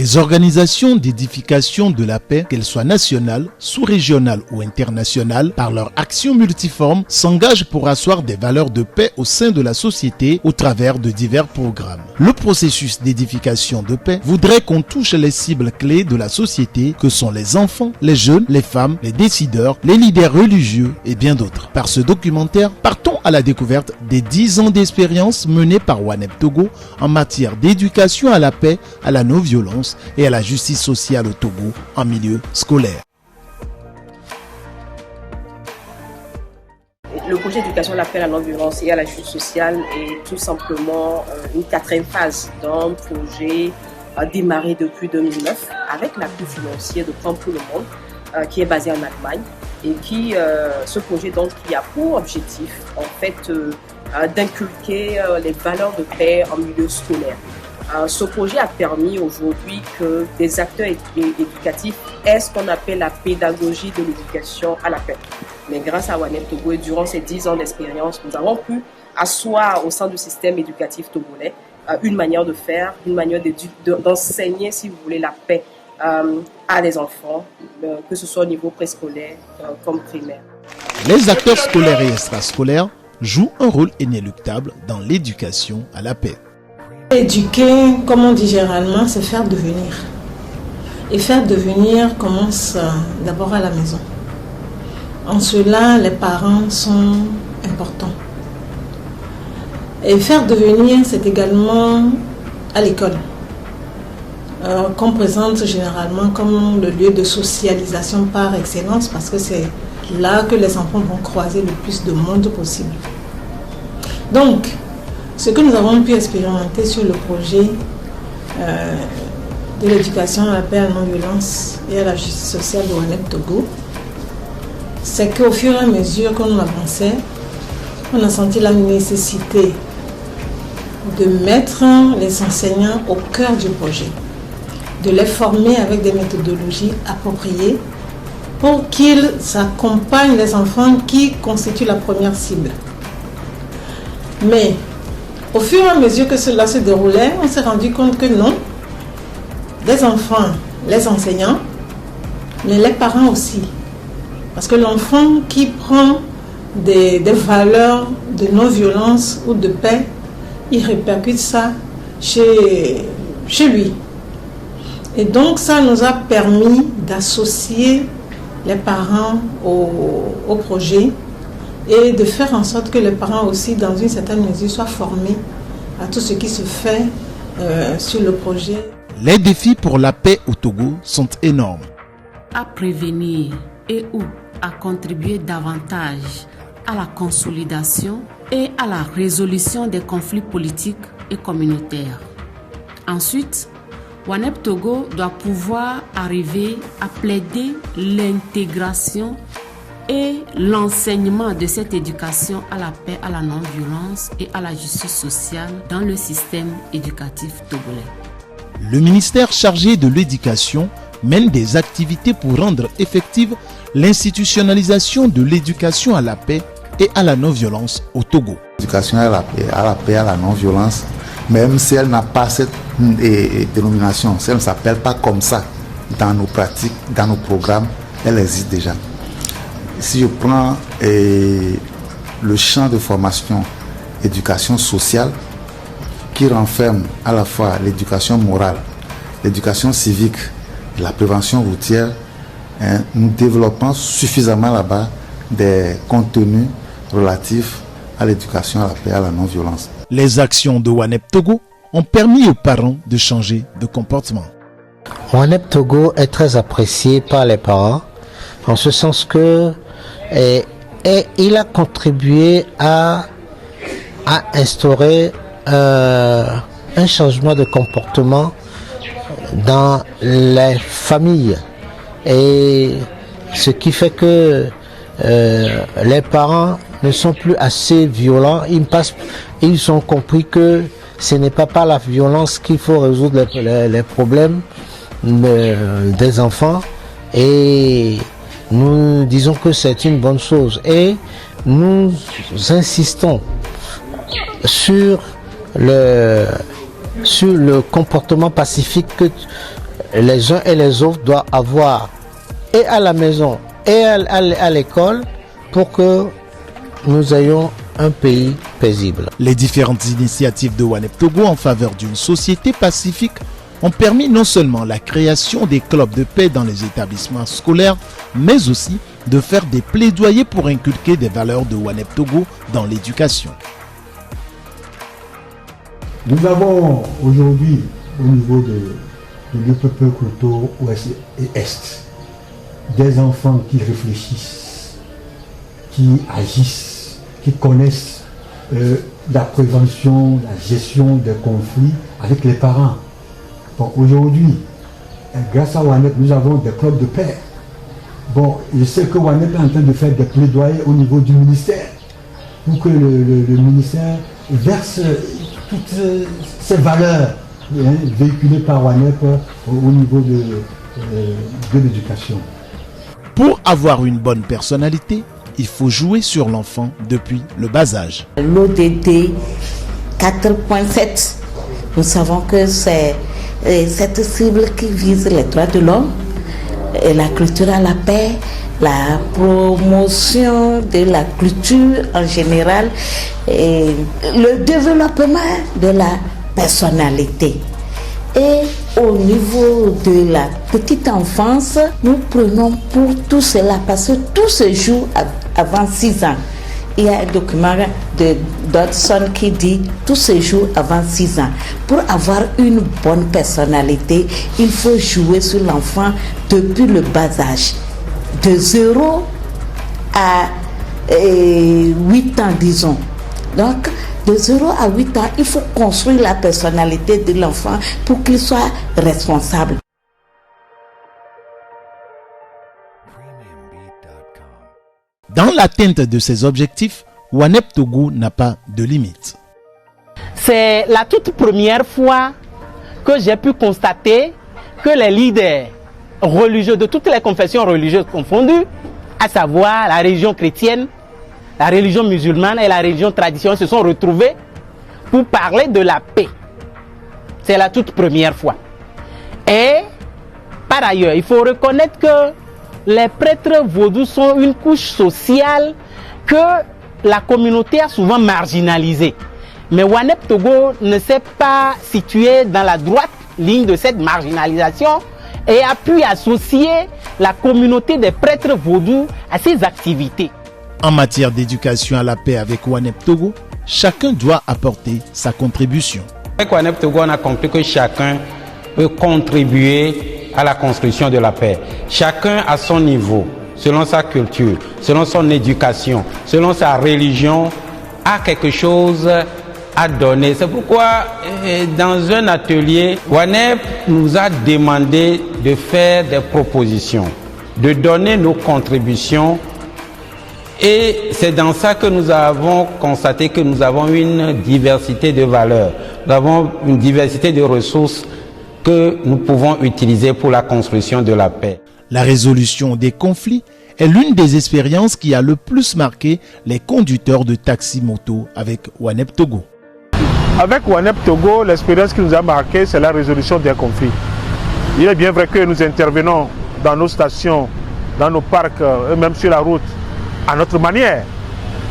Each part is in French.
Les organisations d'édification de la paix, qu'elles soient nationales, sous-régionales ou internationales, par leur action multiforme, s'engagent pour asseoir des valeurs de paix au sein de la société au travers de divers programmes. Le processus d'édification de paix voudrait qu'on touche les cibles clés de la société que sont les enfants, les jeunes, les femmes, les décideurs, les leaders religieux et bien d'autres. Par ce documentaire, partons à la découverte des 10 ans d'expérience menée par WANEP Togo en matière d'éducation à la paix, à la non-violence et à la justice sociale au Togo en milieu scolaire. Le projet d'éducation à la paix, à la non-violence et à la justice sociale est tout simplement une 4e phase d'un projet démarré depuis 2009 avec l'appui financier de Plan pour le Monde qui est basé en Allemagne et qui, ce projet donc qui a pour objectif en fait d'inculquer les valeurs de paix en milieu scolaire. Ce projet a permis aujourd'hui que des acteurs éducatifs aient ce qu'on appelle la pédagogie de l'éducation à la paix. Mais grâce à WANEP Togo et durant ces 10 ans d'expérience, nous avons pu asseoir au sein du système éducatif togolais une manière de faire, une manière d'enseigner, si vous voulez, la paix à des enfants, que ce soit au niveau préscolaire comme primaire. Les acteurs scolaires et extrascolaires jouent un rôle inéluctable dans l'éducation à la paix. Éduquer, comme on dit généralement, c'est faire devenir. Et faire devenir commence d'abord à la maison. En cela, les parents sont importants. Et faire devenir, c'est également à l'école, qu'on présente généralement comme le lieu de socialisation par excellence, parce que c'est là que les enfants vont croiser le plus de monde possible. Donc, ce que nous avons pu expérimenter sur le projet de l'éducation à la paix, à la non-violence et à la justice sociale de WANEP Togo, c'est qu'au fur et à mesure qu'on avançait, on a senti la nécessité de mettre les enseignants au cœur du projet, de les former avec des méthodologies appropriées pour qu'ils accompagnent les enfants qui constituent la première cible. Mais au fur et à mesure que cela se déroulait, on s'est rendu compte que non, les enfants, les enseignants, mais les parents aussi. Parce que l'enfant qui prend des valeurs de non-violence ou de paix, il répercute ça chez lui. Et donc ça nous a permis d'associer les parents au projet et de faire en sorte que les parents aussi, dans une certaine mesure, soient formés à tout ce qui se fait sur le projet. Les défis pour la paix au Togo sont énormes. À prévenir et ou à contribuer davantage à la consolidation et à la résolution des conflits politiques et communautaires. Ensuite, WANEP Togo doit pouvoir arriver à plaider l'intégration et l'enseignement de cette éducation à la paix, à la non-violence et à la justice sociale dans le système éducatif togolais. Le ministère chargé de l'éducation mène des activités pour rendre effective l'institutionnalisation de l'éducation à la paix et à la non-violence au Togo. L'éducation à la paix, à la non-violence, même si elle n'a pas cette dénomination, si elle ne s'appelle pas comme ça dans nos pratiques, dans nos programmes, elle existe déjà. Si je prends le champ de formation éducation sociale, qui renferme à la fois l'éducation morale, l'éducation civique et la prévention routière, nous développons suffisamment là-bas des contenus relatifs à l'éducation à la paix, à la non-violence. Les actions de WANEP Togo ont permis aux parents de changer de comportement. WANEP Togo est très apprécié par les parents, en ce sens que il a contribué à instaurer un changement de comportement dans les familles, et ce qui fait que les parents ne sont plus assez violents. Ils ont compris que ce n'est pas par la violence qu'il faut résoudre les problèmes des enfants, et nous disons que c'est une bonne chose, et nous insistons sur le comportement pacifique que les uns et les autres doivent avoir et à la maison et à l'école pour que nous ayons un pays paisible. Les différentes initiatives de Wanep Togo en faveur d'une société pacifique ont permis non seulement la création des clubs de paix dans les établissements scolaires, mais aussi de faire des plaidoyers pour inculquer des valeurs de Wanep Togo dans l'éducation. Nous avons aujourd'hui, au niveau de l'UPP Koto Ouest et Est, des enfants qui réfléchissent, qui agissent, qui connaissent la prévention, la gestion des conflits avec les parents. Bon, aujourd'hui, grâce à Wanep, nous avons des clubs de paix. Bon, je sais que Wanep est en train de faire des plaidoyers au niveau du ministère pour que le ministère verse toutes ces valeurs véhiculées par Wanep au niveau de l'éducation. Pour avoir une bonne personnalité, il faut jouer sur l'enfant depuis le bas âge. L'ODD 4.7, nous savons que c'est cette cible qui vise les droits de l'homme, et la culture à la paix, la promotion de la culture en général et le développement de la personnalité. Et au niveau de la petite enfance, nous prenons pour tout cela parce que tout se joue avant 6 ans. Il y a un document de Dodson qui dit tout se joue avant 6 ans. Pour avoir une bonne personnalité, il faut jouer sur l'enfant depuis le bas âge. De 0 à 8 ans, disons. Donc, de 0 à 8 ans, il faut construire la personnalité de l'enfant pour qu'il soit responsable. Dans l'atteinte de ces objectifs, Wanep Togo n'a pas de limite. C'est la toute première fois que j'ai pu constater que les leaders religieux de toutes les confessions religieuses confondues, à savoir la religion chrétienne, la religion musulmane et la religion traditionnelle, se sont retrouvés pour parler de la paix. C'est la toute première fois. Et par ailleurs, il faut reconnaître que les prêtres vaudous sont une couche sociale que la communauté a souvent marginalisée. Mais Wanep Togo ne s'est pas situé dans la droite ligne de cette marginalisation et a pu associer la communauté des prêtres vaudous à ses activités. En matière d'éducation à la paix avec Wanep Togo, chacun doit apporter sa contribution. Avec Wanep Togo, on a compris que chacun peut contribuer à la construction de la paix. Chacun à son niveau, selon sa culture, selon son éducation, selon sa religion, a quelque chose à donner. C'est pourquoi, dans un atelier, Wanep nous a demandé de faire des propositions, de donner nos contributions. Et c'est dans ça que nous avons constaté que nous avons une diversité de valeurs, nous avons une diversité de ressources que nous pouvons utiliser pour la construction de la paix. La résolution des conflits est l'une des expériences qui a le plus marqué les conducteurs de taxi-moto avec Wanep Togo. Avec Wanep Togo, l'expérience qui nous a marqué, c'est la résolution des conflits. Il est bien vrai que nous intervenons dans nos stations, dans nos parcs, et même sur la route, à notre manière,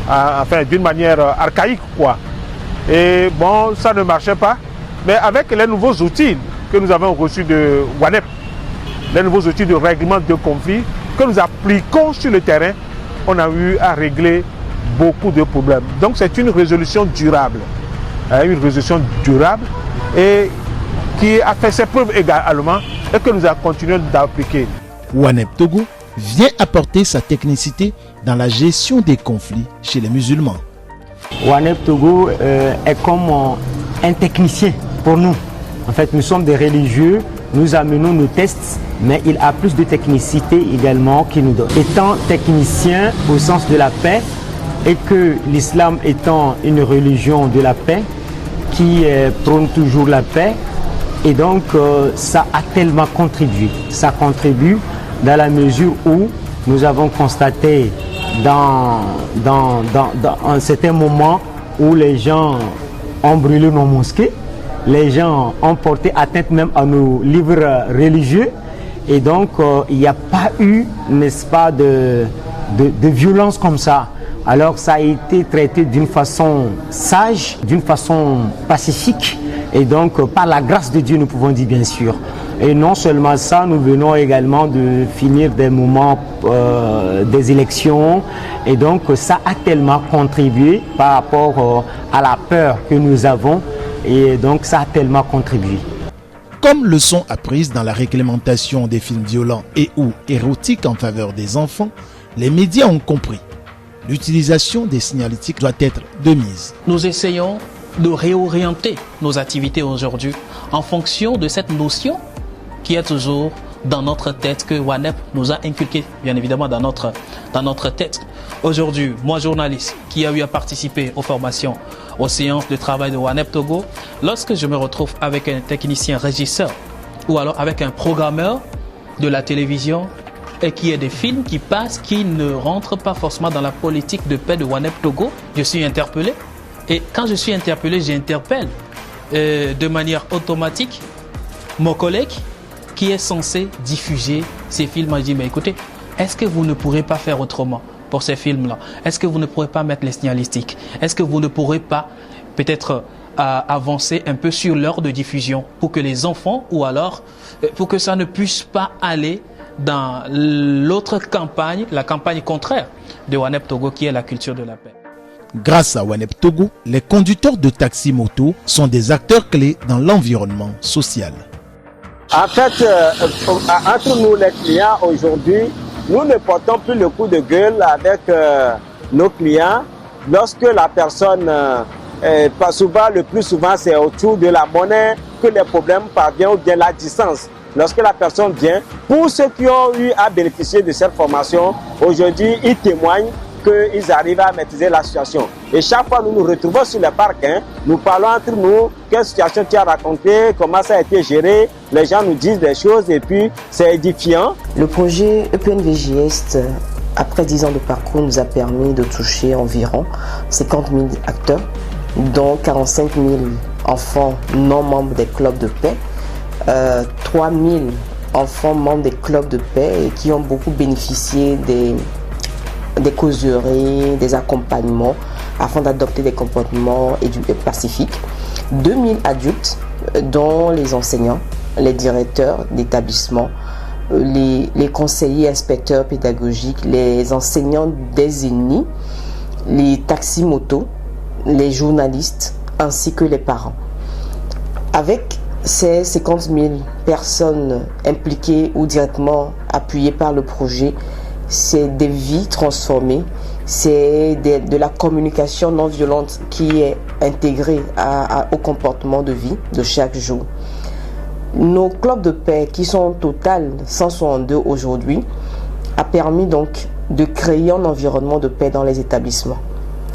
enfin d'une manière archaïque, quoi. Et bon, ça ne marchait pas, mais avec les nouveaux outils que nous avons reçus de Wanep, les nouveaux outils de règlement de conflits que nous appliquons sur le terrain, on a eu à régler beaucoup de problèmes. Donc c'est une résolution durable, et qui a fait ses preuves également et que nous avons continué d'appliquer. Wanep Togo vient apporter sa technicité dans la gestion des conflits chez les musulmans. Wanep Togo est comme un technicien pour nous. En fait, nous sommes des religieux, nous amenons nos tests, mais il a plus de technicité également qui nous donne. Étant technicien au sens de la paix, et que l'islam étant une religion de la paix, qui prône toujours la paix, et donc ça a tellement contribué. Ça contribue dans la mesure où nous avons constaté dans un certain moment où les gens ont brûlé nos mosquées, les gens ont porté atteinte même à nos livres religieux. Et donc, il n'y a pas eu, n'est-ce pas, de violence comme ça. Alors, ça a été traité d'une façon sage, d'une façon pacifique. Et donc, par la grâce de Dieu, nous pouvons dire bien sûr. Et non seulement ça, nous venons également de finir des moments des élections. Et donc, ça a tellement contribué par rapport à la peur que nous avons. Et donc, ça a tellement contribué. Comme leçon apprise dans la réglementation des films violents et ou érotiques en faveur des enfants, les médias ont compris. L'utilisation des signalétiques doit être de mise. Nous essayons de réorienter nos activités aujourd'hui en fonction de cette notion qui est toujours dans notre tête, que WANEP nous a inculqué, bien évidemment, dans notre tête. Aujourd'hui, moi, journaliste, qui a eu à participer aux formations, aux séances de travail de WANEP Togo, lorsque je me retrouve avec un technicien régisseur ou alors avec un programmeur de la télévision et qu'il y ait des films qui passent, qui ne rentrent pas forcément dans la politique de paix de WANEP Togo, je suis interpellé. Et quand je suis interpellé, j'interpelle de manière automatique mon collègue qui est censé diffuser ces films. Je dis, mais écoutez, est-ce que vous ne pourrez pas faire autrement pour ces films-là? Est-ce que vous ne pourrez pas mettre les signalistiques? Est-ce que vous ne pourrez pas peut-être avancer un peu sur l'heure de diffusion pour que les enfants, ou alors pour que ça ne puisse pas aller dans l'autre campagne, la campagne contraire de WANEP Togo, qui est la culture de la paix? Grâce à WANEP Togo, les conducteurs de taxi-moto sont des acteurs clés dans l'environnement social. En fait, entre nous les clients aujourd'hui, nous ne portons plus le coup de gueule avec nos clients. Lorsque la personne, souvent, le plus souvent, c'est autour de la monnaie que les problèmes parviennent, ou bien la distance. Lorsque la personne vient, pour ceux qui ont eu à bénéficier de cette formation, aujourd'hui, ils témoignent qu'ils arrivent à maîtriser la situation. Et chaque fois nous nous retrouvons sur le parc, nous parlons entre nous, quelle situation tu as raconté, comment ça a été géré, les gens nous disent des choses et puis c'est édifiant. Le projet EPNVJS, après 10 ans de parcours, nous a permis de toucher environ 50 000 acteurs, dont 45 000 enfants non membres des clubs de paix, 3 000 enfants membres des clubs de paix et qui ont beaucoup bénéficié des causeries, des accompagnements afin d'adopter des comportements pacifiques. 2000 adultes, dont les enseignants, les directeurs d'établissements, les conseillers inspecteurs pédagogiques, les enseignants des ennemis, les taxis-motos, les journalistes ainsi que les parents. Avec ces 50 000 personnes impliquées ou directement appuyées par le projet, c'est des vies transformées, c'est de la communication non violente qui est intégrée au comportement de vie de chaque jour. Nos clubs de paix, qui sont au total 162 aujourd'hui, a permis donc de créer un environnement de paix dans les établissements.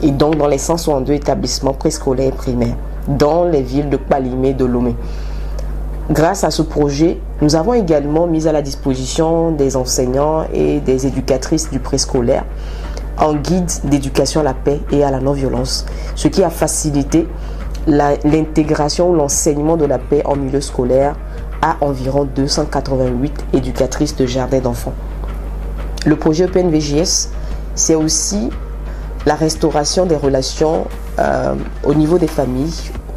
Et donc dans les 162 établissements préscolaires et primaires, dans les villes de Palimé et de Lomé. Grâce à ce projet, nous avons également mis à la disposition des enseignants et des éducatrices du préscolaire un guide d'éducation à la paix et à la non-violence, ce qui a facilité l'intégration ou l'enseignement de la paix en milieu scolaire à environ 288 éducatrices de jardins d'enfants. Le projet EPNVJS, c'est aussi la restauration des relations au niveau des familles,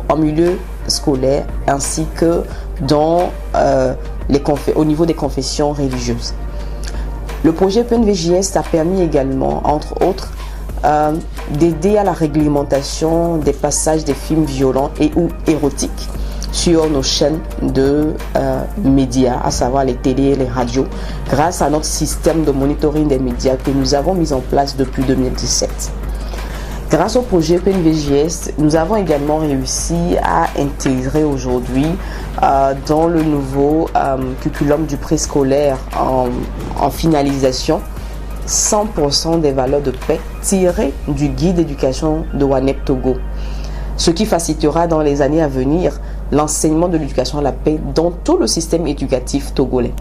en milieu scolaire, ainsi que au niveau des confessions religieuses. Le projet EPNVJS a permis également, entre autres, d'aider à la réglementation des passages des films violents et ou érotiques sur nos chaînes de médias, à savoir les télés et les radios, grâce à notre système de monitoring des médias que nous avons mis en place depuis 2017. Grâce au projet EPNVJS, nous avons également réussi à intégrer aujourd'hui dans le nouveau curriculum du préscolaire en finalisation 100% des valeurs de paix tirées du guide d'éducation de WANEP Togo, ce qui facilitera dans les années à venir l'enseignement de l'éducation à la paix dans tout le système éducatif togolais.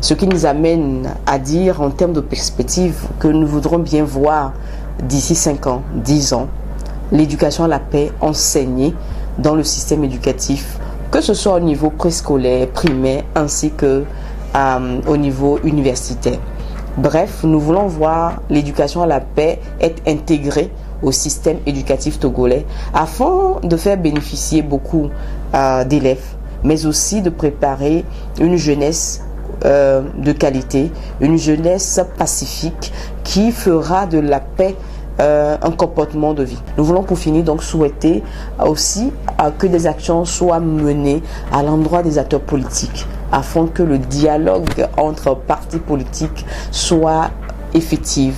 Ce qui nous amène à dire en termes de perspective que nous voudrons bien voir d'ici 5 ans, 10 ans, l'éducation à la paix enseignée dans le système éducatif que ce soit au niveau préscolaire, primaire, ainsi que au niveau universitaire. Bref, nous voulons voir l'éducation à la paix être intégrée au système éducatif togolais afin de faire bénéficier beaucoup d'élèves, mais aussi de préparer une jeunesse de qualité, une jeunesse pacifique qui fera de la paix un comportement de vie. Nous voulons pour finir donc souhaiter aussi que des actions soient menées à l'endroit des acteurs politiques afin que le dialogue entre partis politiques soit effectif,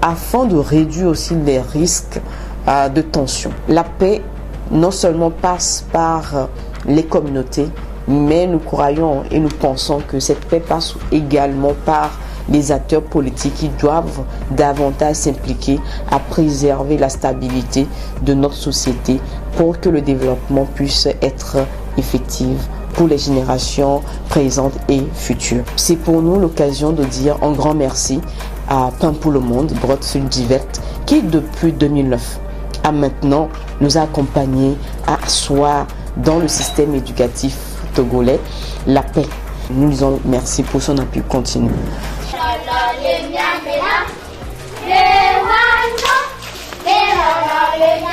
afin de réduire aussi les risques de tension. La paix non seulement passe par les communautés, mais nous croyons et nous pensons que cette paix passe également par les acteurs politiques qui doivent davantage s'impliquer à préserver la stabilité de notre société pour que le développement puisse être effectif pour les générations présentes et futures. C'est pour nous l'occasion de dire un grand merci à Pain pour le Monde, Broad-Sud-Divert, qui depuis 2009 a maintenant nous a accompagnés à asseoir dans le système éducatif togolais la paix. Nous disons merci pour son appui continu. Le